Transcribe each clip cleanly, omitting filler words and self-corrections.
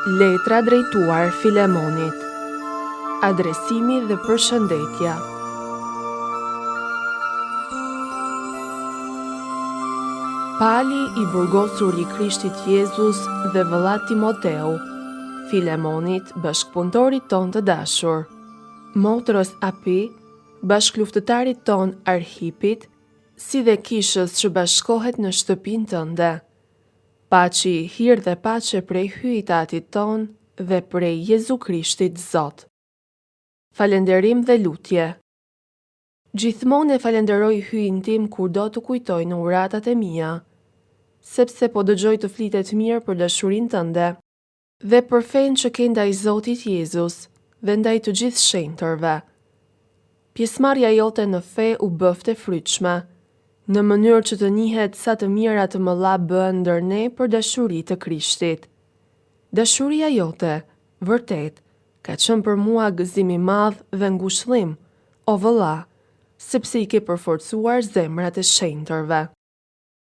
Letra drejtuar Filemonit. Adresimi dhe përshëndetja. Pali i burgosur i Krishtit Jezus dhe vëlla Timoteu, Filemonit, bashkëpunëtorit ton të dashur, motrës Api, bashkëluftëtarit ton Arhipit, si dhe kishës që bashkohet në shtëpinë tënde. Paçi, hir dhe paqe prej hyjtatit ton dhe prej Jezu Krishtit Zot. Falënderim dhe lutje. Gjithmonë e falenderoj hyjin tim kur do të kujtoj në uratat e mia, sepse po dëgjoj të flitet mirë për dashurinë tënde dhe për fenë që ke ndaj Zotit Jezus dhe ndaj të gjithë shenjtërve. Pjesëmarrja jote në fe u bëfte frytshme, në mënyrë që të njihet sa të mira të mëdha bëhen ndër ne për dashuri të Krishtit. Dashuria jote, vërtet, ka qenë për mua gëzim i madh dhe ngushëllim, o vëlla, sepse i ke përforcuar zemrat e shenjtërve.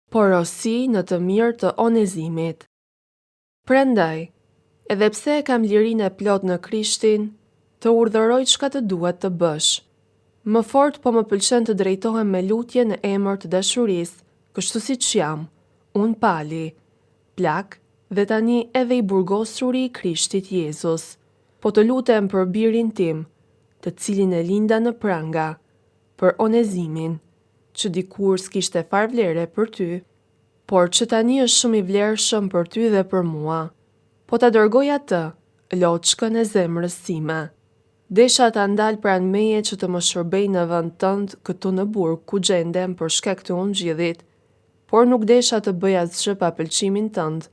Porosi në të mirë të Onezimit. Prandaj, edhe pse e kam lirinë e plot në Krishtin, të urdhëroj çka të duhet të bësh. Më fort po më pëlqen të drejtohem me lutje në emër të dashurisë, kështu siç jam, unë Pali, plak dhe tani edhe i burgosuri i Krishtit Jezus. Po të lutem për birin tim, të cilin e linda në pranga, për Onezimin, që dikur s'kishte far vlere për ty, por që tani është shumë i vlerëshëm për ty dhe për mua. Po ta dërgoj atë, loçkën e zemrës time. Desha ta ndal pranë meje që të më shërbej në vend tënd këtu në burg ku gjendem për shkak të ungjillit, por nuk desha të bëj asgjë pa pëlqimin tënd,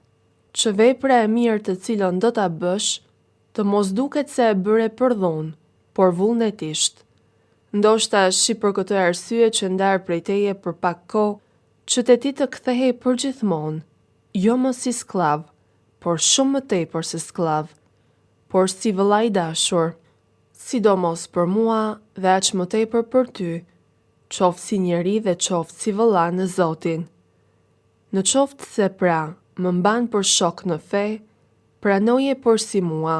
që vepra e mirë të cilën do ta bësh, të mos duket se e bëre për dhunë, por vullnetisht. Ndoshta shi për këtë arsye që ndar prej teje për pak kohë, që te ti të kthehej përgjithmonë, jo më si sklav, por shumë më tepër se sklav, por si vëlla i dashur, sidomos për mua dhe aq më tepër për ty, qoftë si njeri dhe qoftë si vëlla në Zotin. Në qoftë se pra më mban për shok në fe, pranoje por si mua.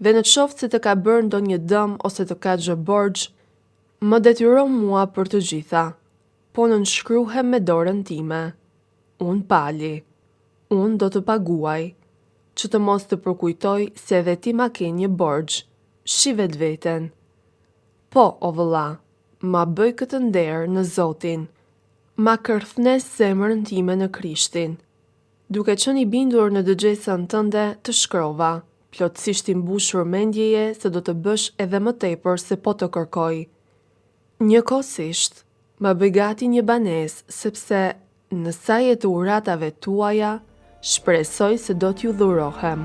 Dhe në qoftë se të ka bërë ndonjë dëm ose të ka gjë borxh, më detyro mua për të gjitha, po nënshkruhem me dorën time. Unë Pali, unë do të paguaj, që të mos të përkujtoj se edhe ti ma ke një borxh. Shi vetveten. Po, o vëlla, ma bëj këtë nder në Zotin, ma kërthnes zemrën time në Krishtin. Duke qenë i bindur në dëgjesën tënde të shkrova, plotësisht i mbushur mendjeje se do të bësh edhe më tepër se po të kërkoj. Njëkohësisht, ma bëj gati një banesë, sepse në saje të uratave tuaja, shpresoj se do t'ju dhurohem.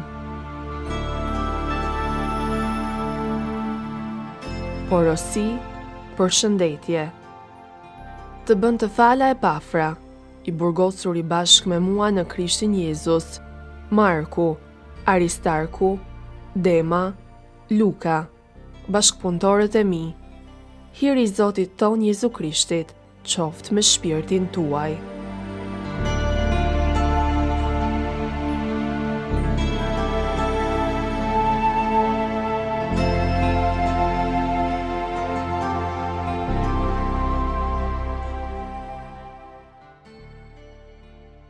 Porosi, përshëndetje. Të bën të fala e pafra, i burgosur i bashkë me mua në Krishtin Jezus, Marku, Aristarku, Dema, Luka, bashkëpunëtorët e mi. Hiri i Zotit ton Jezu Krishtit, qoftë me shpirtin tuaj.